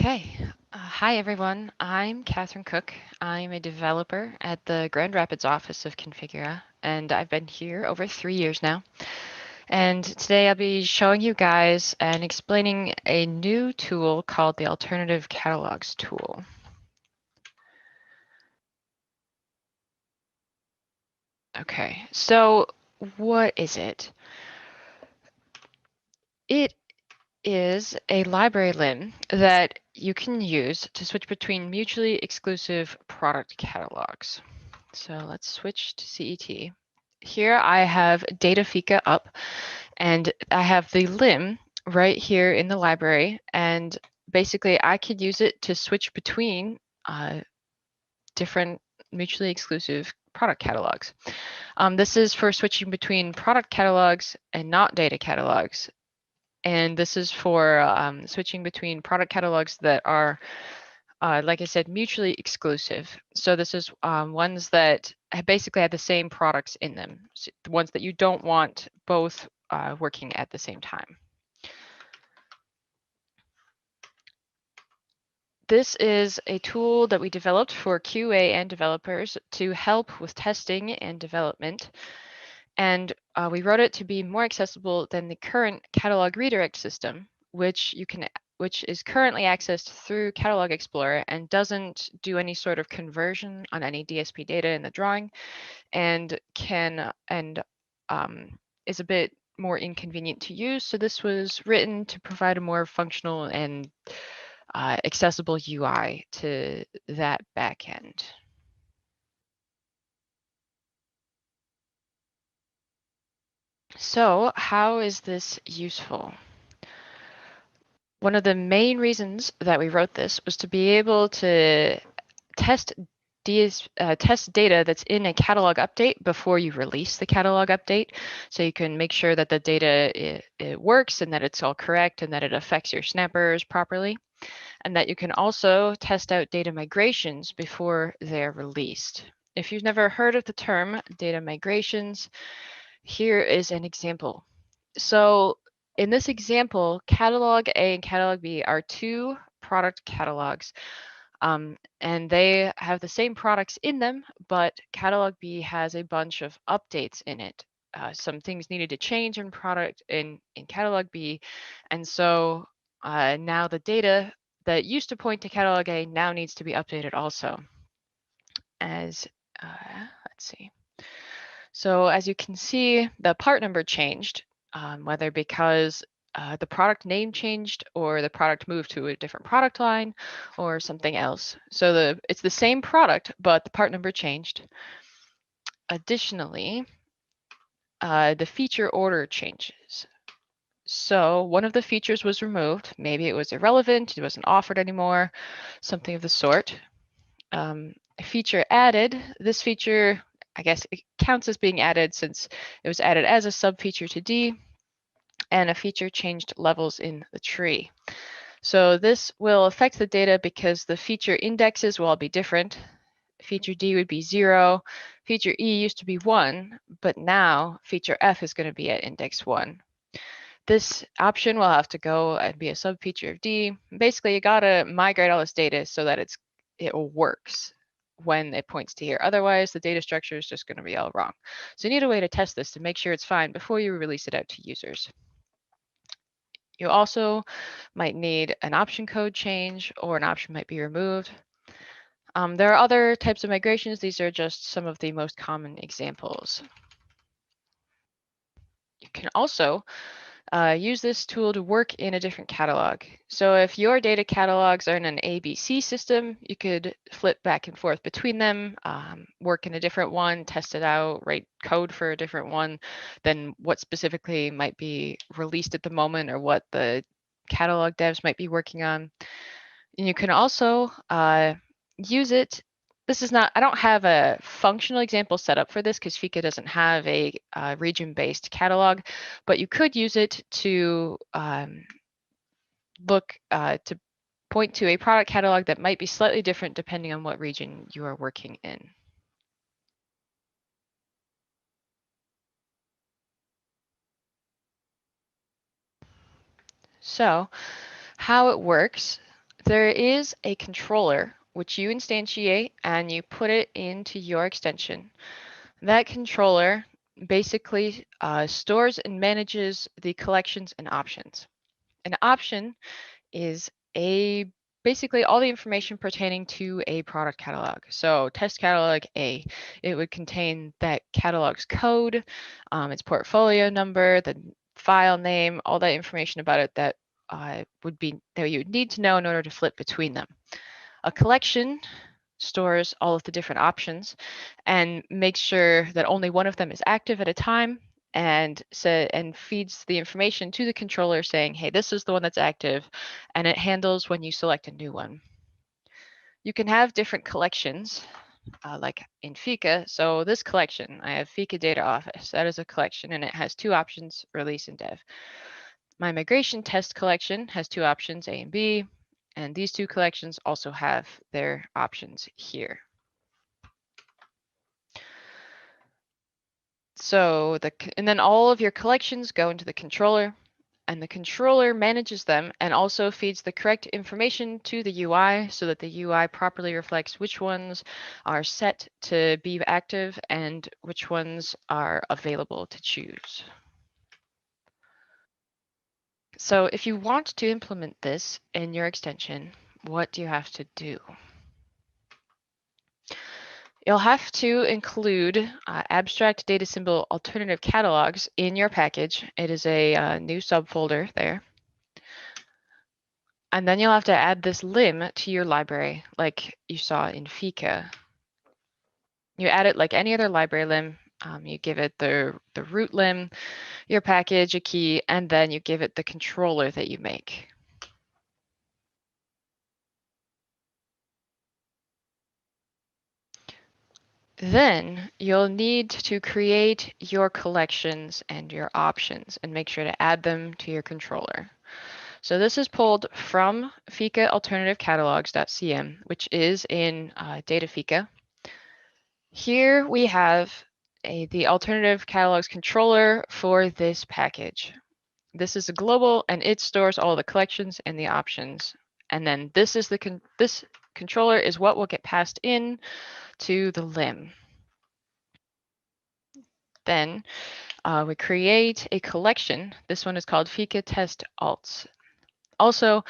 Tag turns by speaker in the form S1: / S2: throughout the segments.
S1: Okay. Hi, everyone. I'm Kathryn Cook. I'm a developer at the Grand Rapids office of Configura, and I've been here over 3 years now. And today I'll be showing you guys and explaining a new tool called the Alternative Catalogs tool. Okay, so what is it? It is a library lim that you can use to switch between mutually exclusive product catalogs. So let's switch to CET. Here I have Datafika up, and I have the lim right here in the library, and basically I could use it to switch between different mutually exclusive product catalogs. This is for switching between product catalogs and not data catalogs. And this is for switching between product catalogs that are, like I said, mutually exclusive. So this is ones that basically have the same products in them, so the ones that you don't want both working at the same time. This is a tool that we developed for QA and developers to help with testing and development. And we wrote it to be more accessible than the current catalog redirect system, which is currently accessed through Catalog Explorer and doesn't do any sort of conversion on any DSP data in the drawing, and is a bit more inconvenient to use. So this was written to provide a more functional and accessible UI to that backend. So how is this useful? One of the main reasons that we wrote this was to be able to test test data that's in a catalog update before you release the catalog update, so you can make sure that the data it works and that it's all correct and that it affects your snappers properly, and that you can also test out data migrations before they're released. If you've never heard of the term data migrations, here is an example. So in this example, catalog A and catalog B are two product catalogs, and they have the same products in them, but catalog B has a bunch of updates in it. Some things needed to change in catalog B, and so now the data that used to point to catalog A now needs to be updated also. As let's see. So as you can see, the part number changed, whether because the product name changed or the product moved to a different product line or something else. So it's the same product, but the part number changed. Additionally, the feature order changes. So one of the features was removed. Maybe it was irrelevant, it wasn't offered anymore, something of the sort. A feature added. This feature, I guess it counts as being added since it was added as a sub-feature to D, and a feature changed levels in the tree. So this will affect the data because the feature indexes will all be different. Feature D would be 0, feature E used to be 1, but now feature F is going to be at index 1. This option will have to go and be a sub-feature of D. Basically, you gotta migrate all this data so that it works when it points to here. Otherwise, the data structure is just gonna be all wrong. So you need a way to test this to make sure it's fine before you release it out to users. You also might need an option code change, or an option might be removed. There are other types of migrations. These are just some of the most common examples. You can also use this tool to work in a different catalog. So if your data catalogs are in an ABC system, you could flip back and forth between them, work in a different one, test it out, write code for a different one than what specifically might be released at the moment or what the catalog devs might be working on. And you can also use it. This is not, I don't have a functional example set up for this because Fika doesn't have a region-based catalog, but you could use it to to point to a product catalog that might be slightly different depending on what region you are working in. So how it works. There is a controller which you instantiate and you put it into your extension. That controller basically stores and manages the collections and options. An option is a basically all the information pertaining to a product catalog. So test catalog A, it would contain that catalog's code, its portfolio number, the file name, all that information about it that that you would need to know in order to flip between them. A collection stores all of the different options and makes sure that only one of them is active at a time and feeds the information to the controller saying, hey, this is the one that's active, and it handles when you select a new one. You can have different collections, like in Fika. So this collection, I have Fika Data Office. That is a collection, and it has two options, release and dev. My migration test collection has two options, A and B, and these two collections also have their options here. So and then all of your collections go into the controller, and the controller manages them and also feeds the correct information to the UI so that the UI properly reflects which ones are set to be active and which ones are available to choose. So if you want to implement this in your extension, what do you have to do? You'll have to include abstract data symbol alternative catalogs in your package. It is a new subfolder there. And then you'll have to add this lim to your library like you saw in Fika. You add it like any other library lim. You give it the root lim, your package, a key, and then you give it the controller that you make. Then you'll need to create your collections and your options and make sure to add them to your controller. So this is pulled from Fika Alternative Catalogs.cm, which is in Data Fika. Here we have the alternative catalogs controller for this package. This is a global and it stores all the collections and the options. And then this is this controller is what will get passed in to the lim. Then we create a collection. This one is called Fika Test Alts. Also,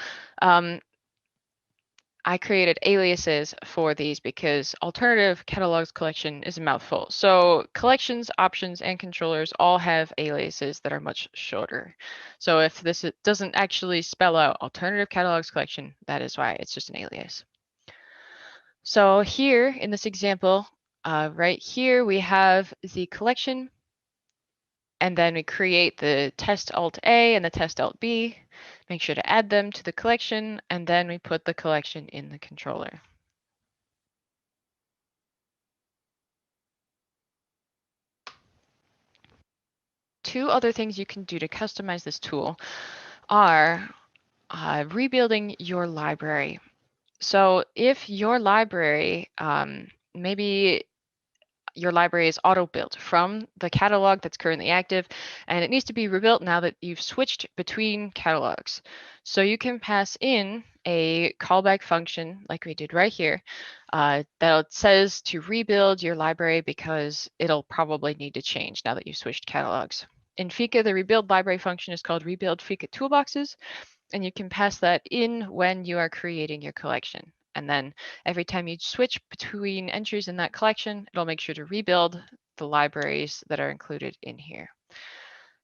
S1: I created aliases for these because alternative catalogs collection is a mouthful. So collections, options, and controllers all have aliases that are much shorter. So if this doesn't actually spell out alternative catalogs collection, that is why it's just an alias. So here in this example, right here, we have the collection, and then we create the test alt A and the test alt B. Make sure to add them to the collection, and then we put the collection in the controller. Two other things you can do to customize this tool are rebuilding your library. So if your library, maybe your library is auto-built from the catalog that's currently active, and it needs to be rebuilt now that you've switched between catalogs. So you can pass in a callback function like we did right here that says to rebuild your library because it'll probably need to change now that you've switched catalogs. In Fika, the rebuild library function is called rebuild Fika toolboxes, and you can pass that in when you are creating your collection. And then every time you switch between entries in that collection, it'll make sure to rebuild the libraries that are included in here.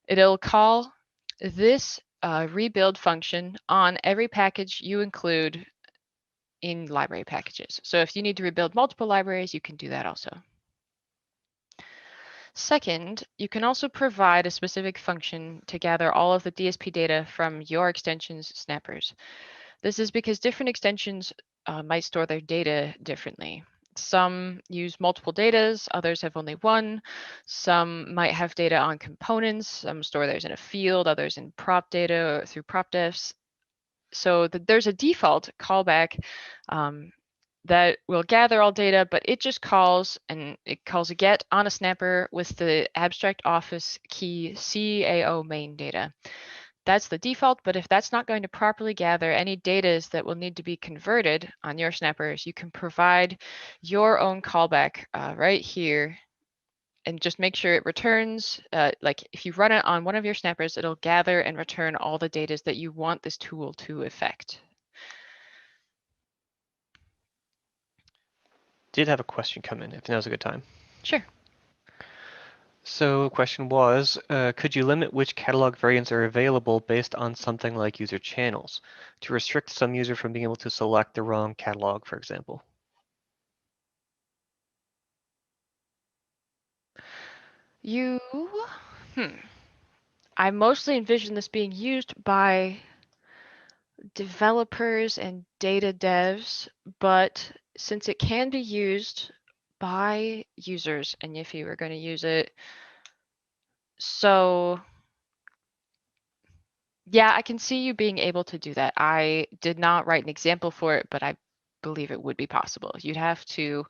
S1: It'll call this rebuild function on every package you include in library packages. So if you need to rebuild multiple libraries, you can do that also. Second, you can also provide a specific function to gather all of the DSP data from your extension's snappers. This is because different extensions might store their data differently. Some use multiple datas, others have only one. Some might have data on components, some store theirs in a field, others in prop data or through prop defs. So there's a default callback that will gather all data, but it just calls and it calls a get on a snapper with the abstract office key CAO main data. that's the default, but if that's not going to properly gather any data that will need to be converted on your snappers, you can provide your own callback right here and just make sure it returns, like if you run it on one of your snappers, it'll gather and return all the data that you want this tool to affect.
S2: Did have a question come in, if now's a good time.
S1: Sure.
S2: So the question was, could you limit which catalog variants are available based on something like user channels to restrict some user from being able to select the wrong catalog, for example?
S1: I mostly envision this being used by developers and data devs, but since it can be used by users, and if you were going to use it, so yeah, I can see you being able to do that. I did not write an example for it, but I believe it would be possible. You'd have to,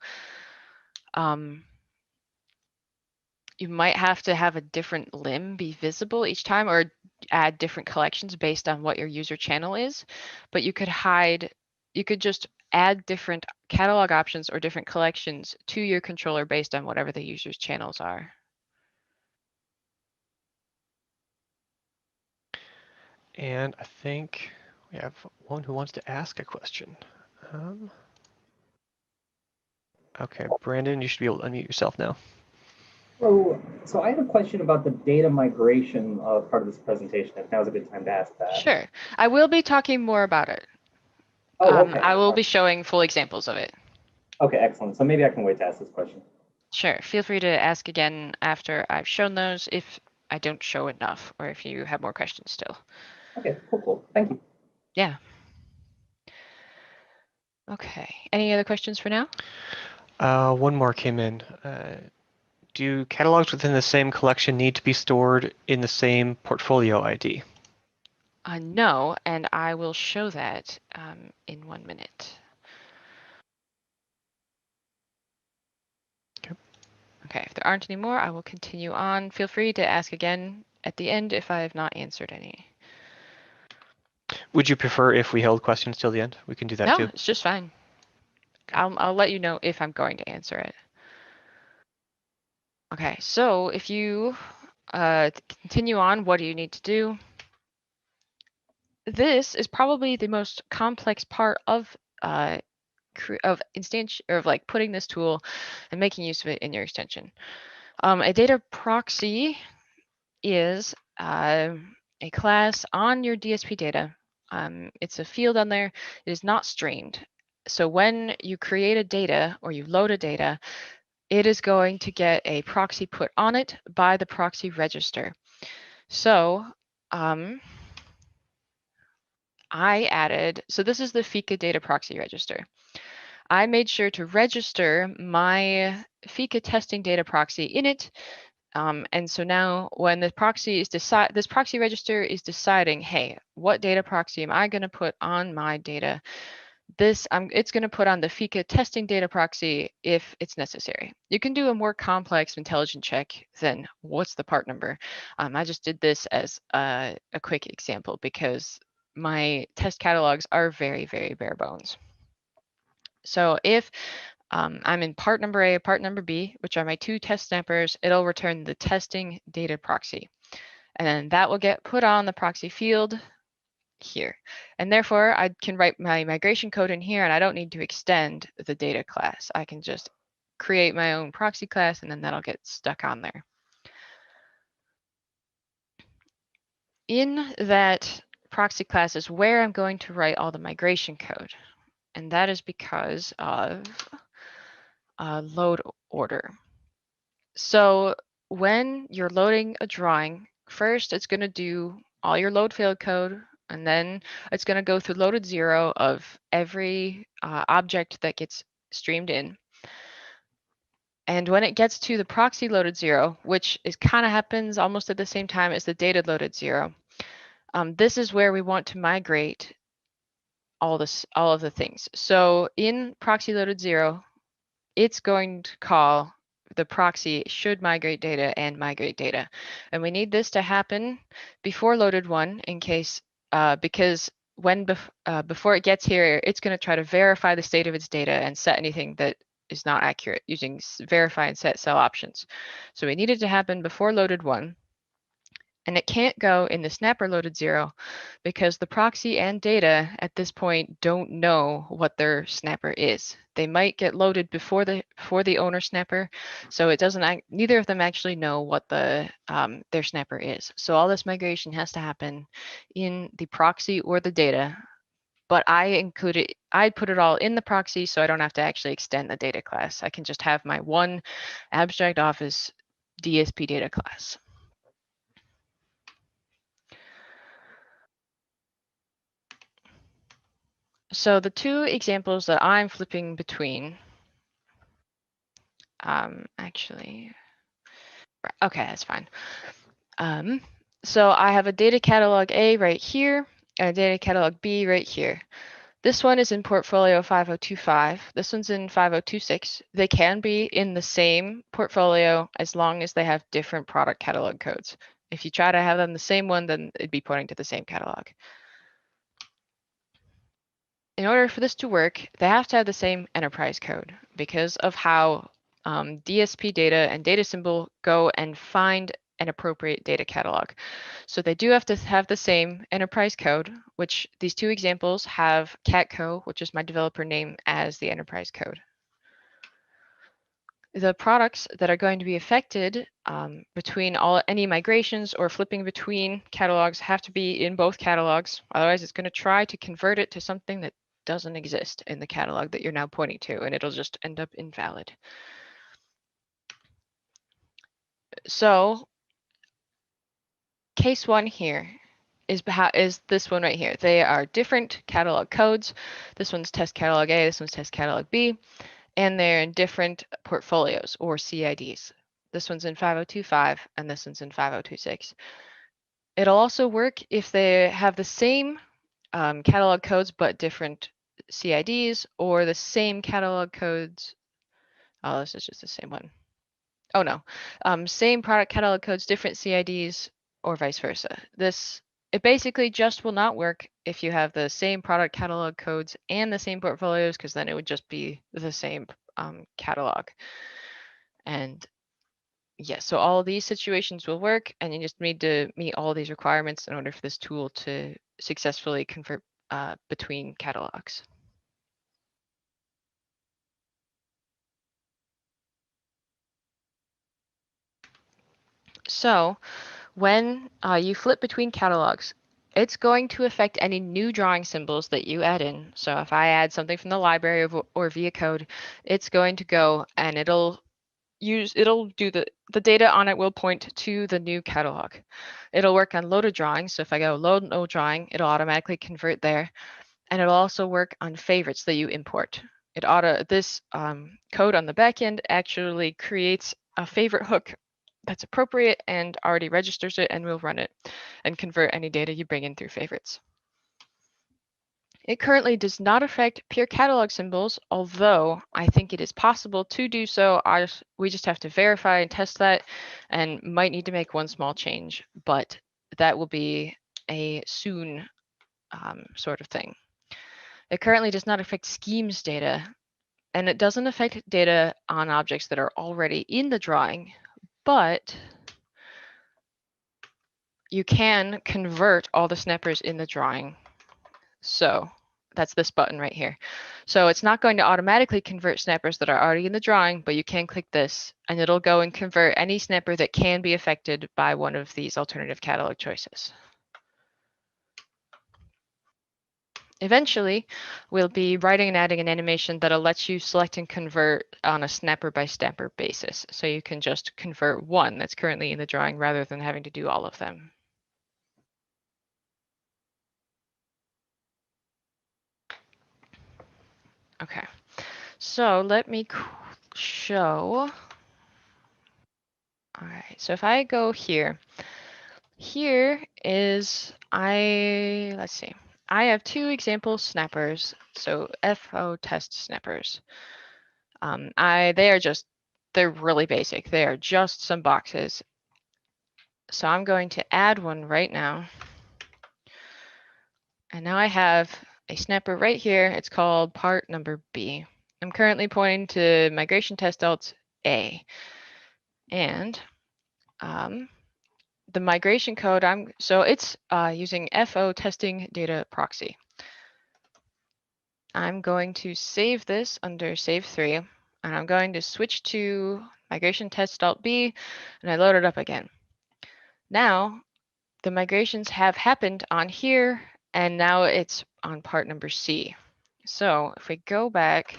S1: you might have to have a different limb be visible each time or add different collections based on what your user channel is, but you could hide, you could just add different catalog options or different collections to your controller based on whatever the user's channels are.
S2: And I think we have one who wants to ask a question. Okay, Brandon, you should be able to unmute yourself now.
S3: So I have a question about the data migration part of this presentation, if now's a good time to ask that.
S1: Sure. I will be talking more about it.
S3: Oh, okay.
S1: I will be showing full examples of it.
S3: Okay, excellent. So maybe I can wait to ask this question.
S1: Sure. Feel free to ask again after I've shown those if I don't show enough or if you have more questions still.
S3: Okay, cool. Thank you.
S1: Yeah. Okay. Any other questions for now?
S2: One more came in. Do catalogs within the same collection need to be stored in the same portfolio ID?
S1: No, and I will show that in 1 minute. Okay, if there aren't any more, I will continue on. Feel free to ask again at the end if I have not answered any.
S2: Would you prefer if we held questions till the end? We can do that too.
S1: No, it's just fine. I'll let you know if I'm going to answer it. Okay, so if you continue on, what do you need to do? This is probably the most complex part of like putting this tool and making use of it in your extension. A data proxy is a class on your DSP data. It's a field on there. It is not streamed. So when you create a data or you load a data, it is going to get a proxy put on it by the proxy register. So so this is the Fika data proxy register. I made sure to register my Fika testing data proxy in it. And so now when the proxy is this proxy register is deciding, hey, what data proxy am I going to put on my data? It's going to put on the Fika testing data proxy if it's necessary. You can do a more complex intelligent check than what's the part number. I just did this as a quick example because my test catalogs are very, very bare bones. So if I'm in part number A, part number B, which are my two test snappers, it'll return the testing data proxy. And then that will get put on the proxy field here. And therefore, I can write my migration code in here, and I don't need to extend the data class. I can just create my own proxy class, and then that'll get stuck on there. In that proxy class is where I'm going to write all the migration code. And that is because of load order. So when you're loading a drawing, first it's going to do all your load failed code, and then it's going to go through loaded 0 of every object that gets streamed in. And when it gets to the proxy loaded 0, which is kind of happens almost at the same time as the data loaded 0, this is where we want to migrate all of the things. So in proxy loaded 0, it's going to call the proxy should migrate data and migrate data. And we need this to happen before loaded one in case, because before it gets here, it's going to try to verify the state of its data and set anything that is not accurate using verify and set cell options. So we need it to happen before loaded one. And it can't go in the snapper loaded 0 because the proxy and data at this point don't know what their snapper is. They might get loaded before the owner snapper, so it doesn't. Neither of them actually know what their snapper is. So all this migration has to happen in the proxy or the data. But I put it all in the proxy, so I don't have to actually extend the data class. I can just have my one abstract office DSP data class. So the 2 examples that I'm flipping between, actually, okay, that's fine. So I have a data catalog A right here and a data catalog B right here. This one is in portfolio 5025. This one's in 5026. They can be in the same portfolio as long as they have different product catalog codes. If you try to have them the same one, then it'd be pointing to the same catalog. In order for this to work, they have to have the same enterprise code because of how DSP data and data symbol go and find an appropriate data catalog. So they do have to have the same enterprise code, which these 2 examples have catco, which is my developer name, as the enterprise code. The products that are going to be affected between any migrations or flipping between catalogs have to be in both catalogs. Otherwise, it's going to try to convert it to something that doesn't exist in the catalog that you're now pointing to, and it'll just end up invalid. So case 1 here is this one right here. They are different catalog codes. This one's test catalog A, this one's test catalog B, and they're in different portfolios or CIDs. This one's in 5025 and this one's in 5026. It'll also work if they have the same catalog codes but different CIDs, or the same catalog codes. Oh, this is just the same one. Oh no, same product catalog codes, different CIDs, or vice versa. It basically just will not work if you have the same product catalog codes and the same portfolios, because then it would just be the same catalog. And yes, so all of these situations will work, and you just need to meet all these requirements in order for this tool to successfully convert between catalogs. So when you flip between catalogs, it's going to affect any new drawing symbols that you add in. So if I add something from the library or via code, it's going to go and it'll do the data on it will point to the new catalog. It'll work on loaded drawings. So if I go load an old drawing, it'll automatically convert there. And it'll also work on favorites that you import. This code on the backend actually creates a favorite hook that's appropriate and already registers it, and will run it and convert any data you bring in through favorites. It currently does not affect pure catalog symbols, although I think it is possible to do so. We just have to verify and test that, and might need to make one small change, but that will be a soon sort of thing. It currently does not affect schemes data, and it doesn't affect data on objects that are already in the drawing, but you can convert all the snappers in the drawing. So that's this button right here. So it's not going to automatically convert snappers that are already in the drawing, but you can click this and it'll go and convert any snapper that can be affected by one of these alternative catalog choices. Eventually, we'll be writing and adding an animation that'll let you select and convert on a snapper by snapper basis. So you can just convert one that's currently in the drawing rather than having to do all of them. Okay, so let me show. All right, so if I go here, let's see, I have 2 example snappers, so FO test snappers. They they're really basic. They are just some boxes. So I'm going to add one right now. And now I have a snapper right here. It's called part number B. I'm currently pointing to migration test alt A. And the migration code, so it's using FO testing data proxy. I'm going to save this under save 3, and I'm going to switch to migration test alt B, and I load it up again. Now, the migrations have happened on here, and now it's on part number C. So if we go back,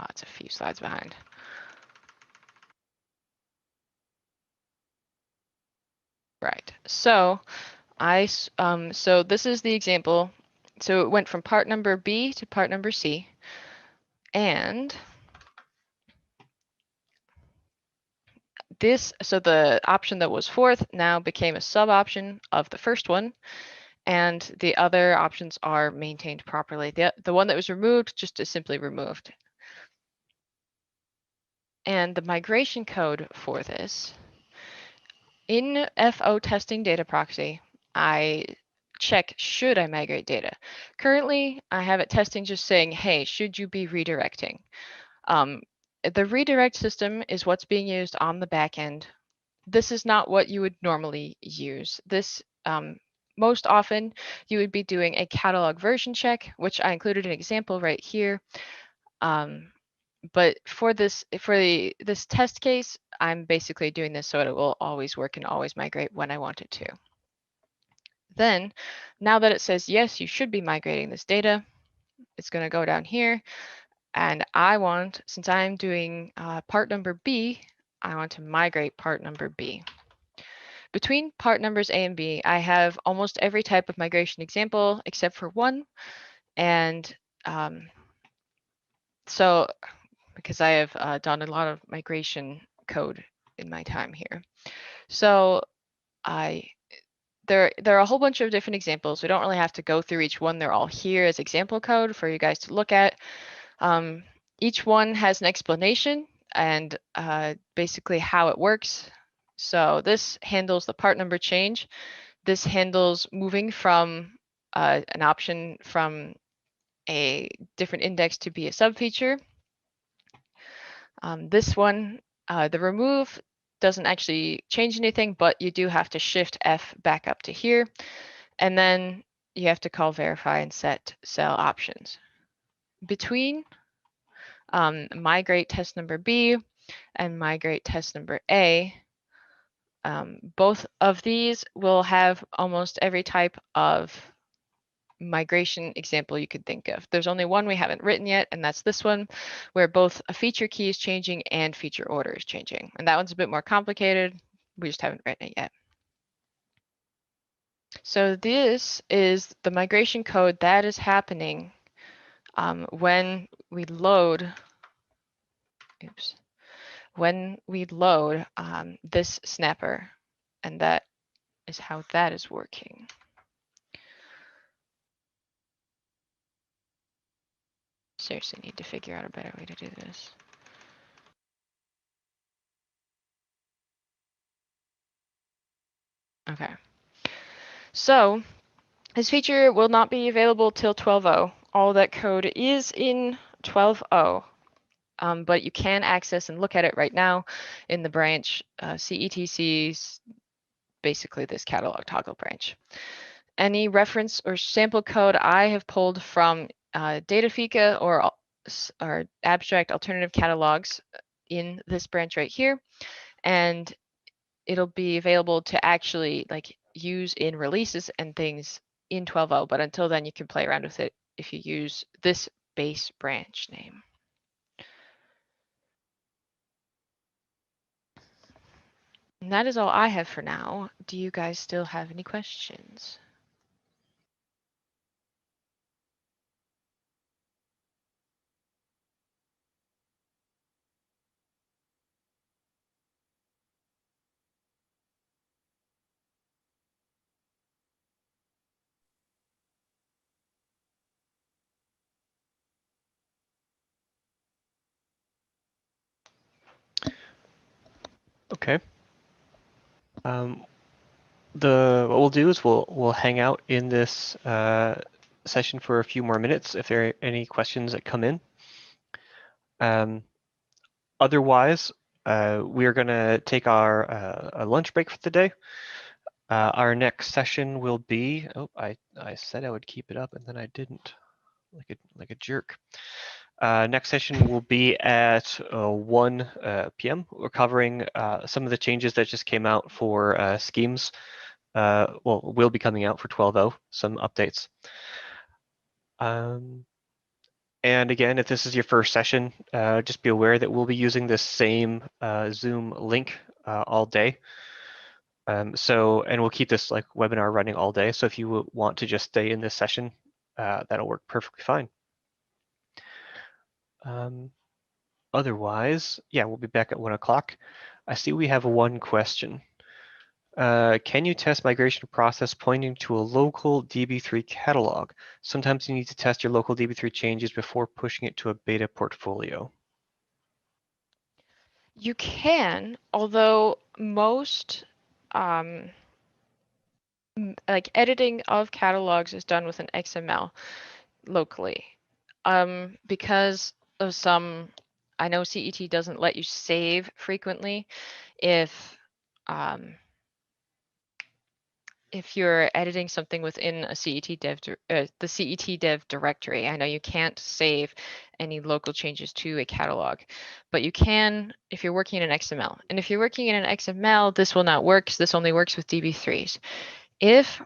S1: it's a few slides behind. Right, so so this is the example. So it went from part number B to part number C, and so the option that was fourth now became a sub option of the first one, and the other options are maintained properly. The one that was removed just is simply removed. And the migration code for this, in FO testing data proxy, I check should I migrate data. Currently, I have it testing just saying, hey, should you be redirecting? The redirect system is what's being used on the back end. This is not what you would normally use. This most often you would be doing a catalog version check, which I included an example right here. But for this test case, I'm basically doing this so it will always work and always migrate when I want it to. Then, now that it says yes, you should be migrating this data, it's going to go down here, and since I'm doing part number B, I want to migrate part number B. Between part numbers A and B, I have almost every type of migration example except for one, and so because I have done a lot of migration code in my time here. So there are a whole bunch of different examples. We don't really have to go through each one. They're all here as example code for you guys to look at. Each one has an explanation and basically how it works. So this handles the part number change. This handles moving from an option from a different index to be a subfeature. This one, the remove doesn't actually change anything, but you do have to shift F back up to here. And then you have to call verify and set cell options. Between migrate test number B and migrate test number A, both of these will have almost every type of migration example you could think of. There's only one we haven't written yet, and that's this one, where both a feature key is changing and feature order is changing. And that one's a bit more complicated. We just haven't written it yet. So this is the migration code that is happening when we load, this snapper, and that is how that is working. Seriously need to figure out a better way to do this. Okay. So this feature will not be available till 12.0. All that code is in 12.0, but you can access and look at it right now in the branch CETC's, basically this catalog toggle branch. Any reference or sample code I have pulled from Datafika or abstract alternative catalogs in this branch right here, and it'll be available to actually use in releases and things in 12.0, but until then you can play around with it if you use this base branch name. And that is all I have for now. Do you guys still have any questions?
S2: Okay. What we'll do is we'll hang out in this session for a few more minutes if there are any questions that come in. Otherwise, we're going to take our a lunch break for the day. Our next session will be, oh, I said I would keep it up and then I didn't, like a jerk. Next session will be at 1 p.m. We're covering some of the changes that just came out for schemes. Well, will be coming out for 12.0, some updates. And again, if this is your first session, just be aware that we'll be using this same Zoom link all day. And we'll keep this like webinar running all day. So if you want to just stay in this session, that'll work perfectly fine. Otherwise, yeah, we'll be back at 1 o'clock. I see we have one question. Can you test migration process pointing to a local DB3 catalog? Sometimes you need to test your local DB3 changes before pushing it to a beta portfolio.
S1: You can, although most like editing of catalogs is done with an XML locally. Because of some, I know CET doesn't let you save frequently if you're editing something within a CET dev, the CET dev directory. I know you can't save any local changes to a catalog, but you can if you're working in an XML. And if you're working in an XML, this will not work. This only works with DB3s. If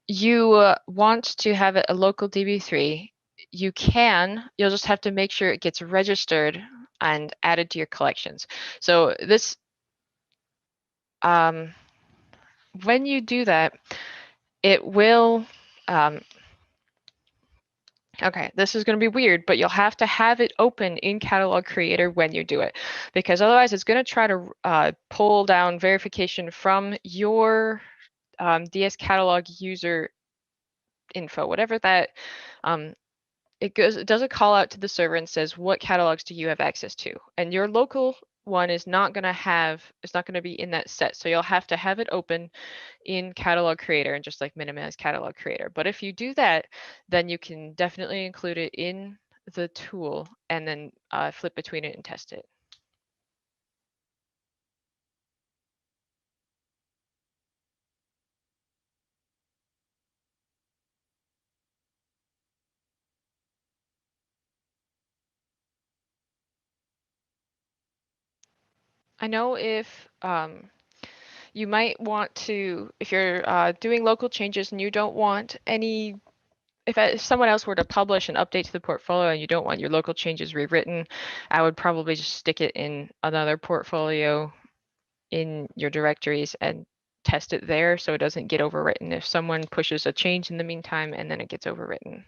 S1: you want to have a local DB3, you'll just have to make sure it gets registered and added to your collections. So this, when you do that, it will, okay, this is going to be weird, but you'll have to have it open in Catalog Creator when you do it, because otherwise it's going to try to pull down verification from your DS catalog user info, whatever that, it does a call out to the server and says, what catalogs do you have access to? And your local one is not going to be in that set. So you'll have to have it open in Catalog Creator and just like minimize Catalog Creator. But if you do that, then you can definitely include it in the tool and then flip between it and test it. I know if you might want to, if you're doing local changes and you don't want any, if someone else were to publish an update to the portfolio and you don't want your local changes rewritten, I would probably just stick it in another portfolio in your directories and test it there so it doesn't get overwritten if someone pushes a change in the meantime and then it gets overwritten.